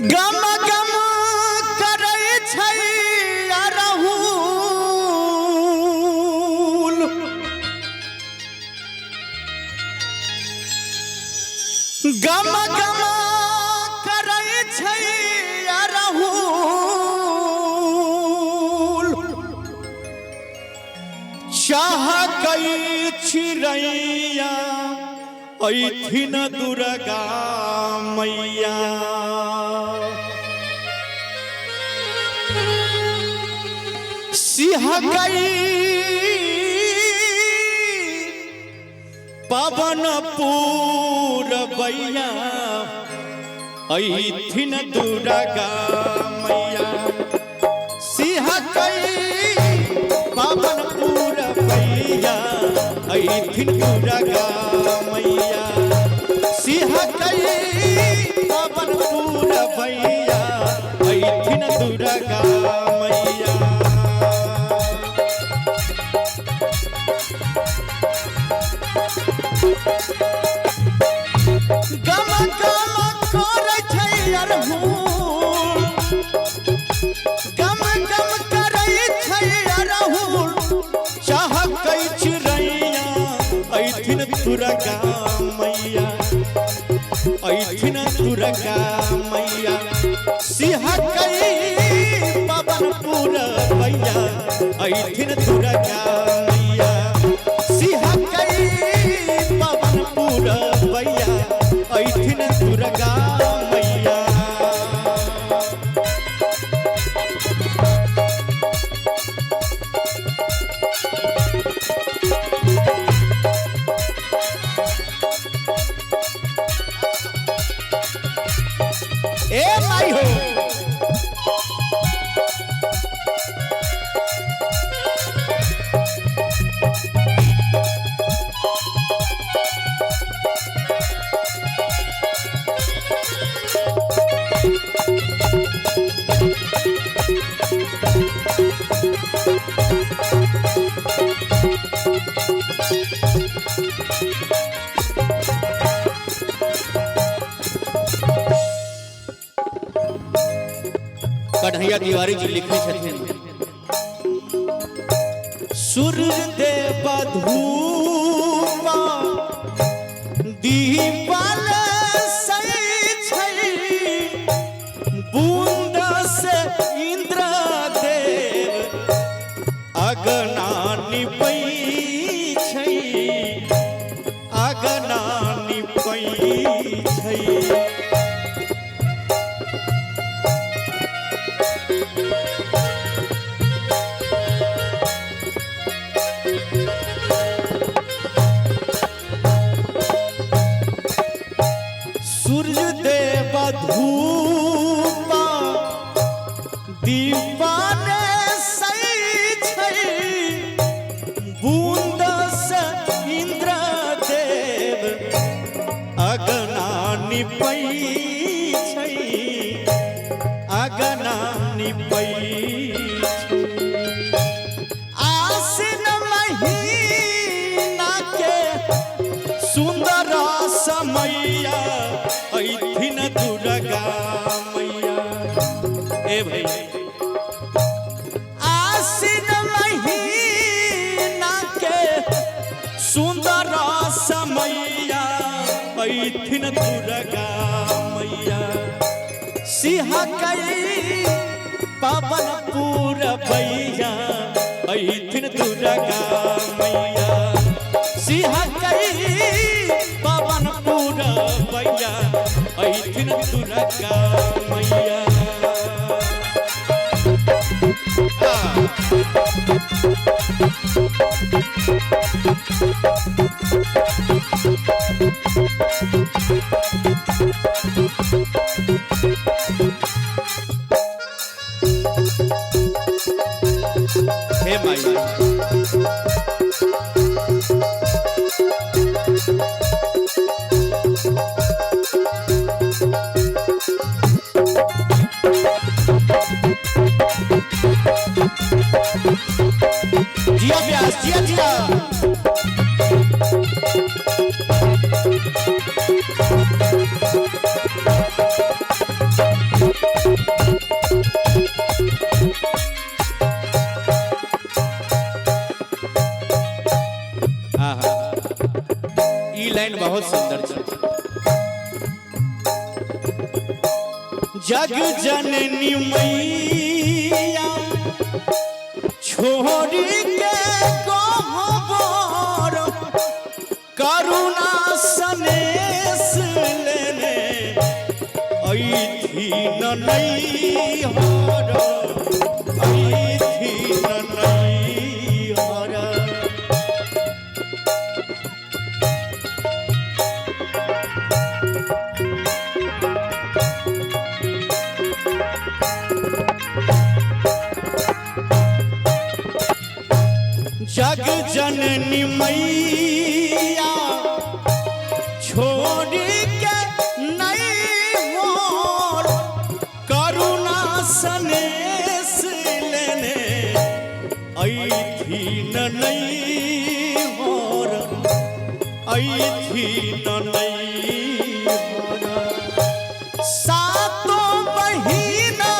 गम गम करे छै अरहुल गम गम करे छै अरहुल चाह गई चिड़ैया ऐथिन दुर्गा मैया सिंह गई पवन पूरबैया ऐथिन दुर्गा मैया सिंह गई पवन पूरबैया ऐथिन दुर्गा मैया सिंह गई पवन पूरबैया ऐथिन दुर्गा मैया गम गम करे छै अरहुल गम गम करे छै अरहुल चाह कई चिड़ैया ऐथिन दुर्गा मैया ऐथिन दुर्गा मैया सिंह गई पवन पूरबैया ऐथिन दुर्गा मैया सिंह गई पवन पूरबैया ऐथिन दुर्गा मैया ए माई हो कन्हैया तिवारी जी लिखे छथिन सूर्य देव धूपा दीपल सै छै बूंद से इंद्र देव अगना निपै छै अगना निपै छै सूर्य देव धूपा दीवान सै छै बूंद से इंद्र देव अगना निपै छै अगना निपै छै आसिन महीना के सुंदर समैया ऐथिन दुर्गा मैया ए भाई आसिन महीना के सुंदर समैया ऐथिन दुर्गा मैया सिंह गई पवन पूरबैया ऐथिन दुर्गा मैया सिंह गई पवन पूरबैया ऐथिन दुर्गा मैया हे माई जिया व्यास जिया जिया ई लाइन बहुत सुंदर है। जग जननी मैया छोड़ी के गोबर करुणा सनेस लेने ऐथी नहीं हर ऐथी नहीं हर। जग जननी मैया छोड़ी के नहीं मोर करुणा सनेस लेने ऐथी नहीं मोर ऐथी नहीं मोर। सातों महीना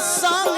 संग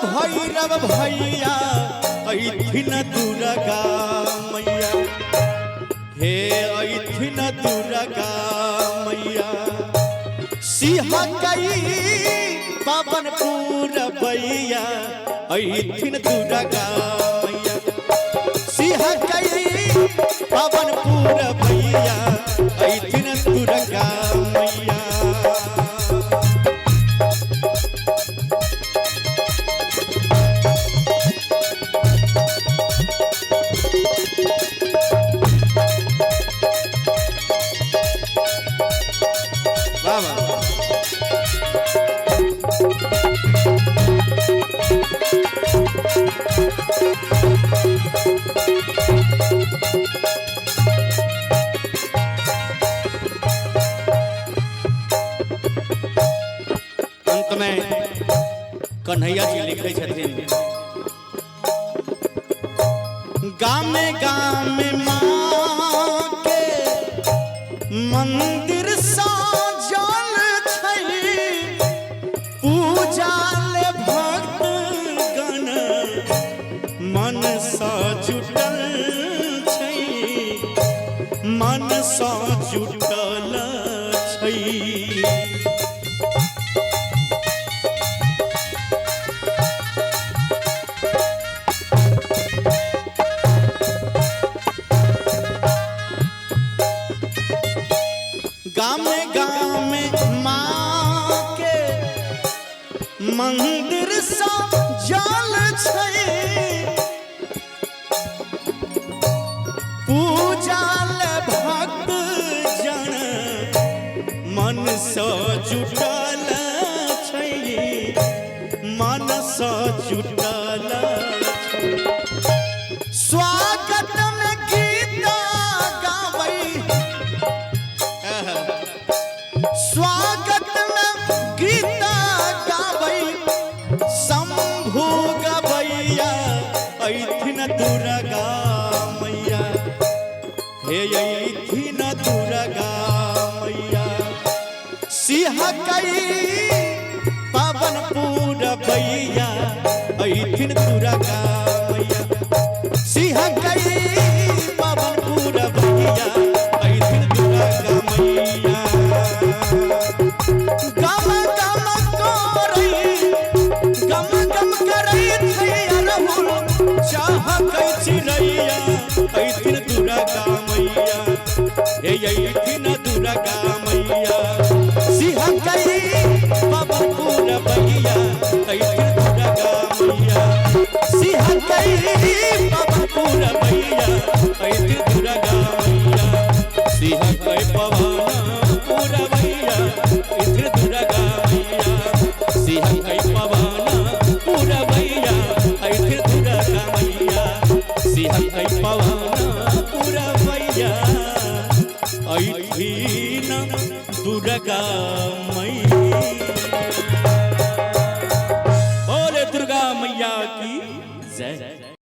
भैरव भैया ऐथिन दुर्गा मैया हे ऐथिन दुर्गा मैया। सिंह कई पवनपुर भैया ऐथिन दुर्गा मैया। सिंह कई पवनपुर भैया ऐथिन दुर्गा मैया। अंत में कन्हैया जी लिखे छथिन गामे गामे माँ के मंदिर साजल छै पूजा ले भक्त गण मन सा जुटल छै मन सा जुटल छै। गामे गामे माँ के मंदिर सा जल छै पूजा ले भक्त जन मन सा जुटल छै मन सा जुटल छै। स्वागत में गीत गाबै स्वागत में गीत गाबै शंभु गबैया ऐथिन दुर्गा मैया हे ऐथिन दुर्गा मैया। सिंह कई पवनपुर भैया ऐथिन दुर्गा मैया। सिंह कई पवनपुर भैया ऐथिन दुर्गा मैया। गम गम करै छैया रहुल चाह कै चिड़ैया ऐथिन दुर्गा मैया हे ऐथिन दुर्गा मैया। सिंह कई पवनपुर भैया ऐथिन दुर्गा मैया। सिंह कई पवनपुर भैया ऐथिन दुर्गा मैया। सिंह कई पवनपुर भैया ऐथिन दुर्गा मैया। सिंह कई पवनपुर भैया ऐथिन दुर्गा मैया। सिंह कई पवन पुरवैया ऐठी न दुर्गा मैया।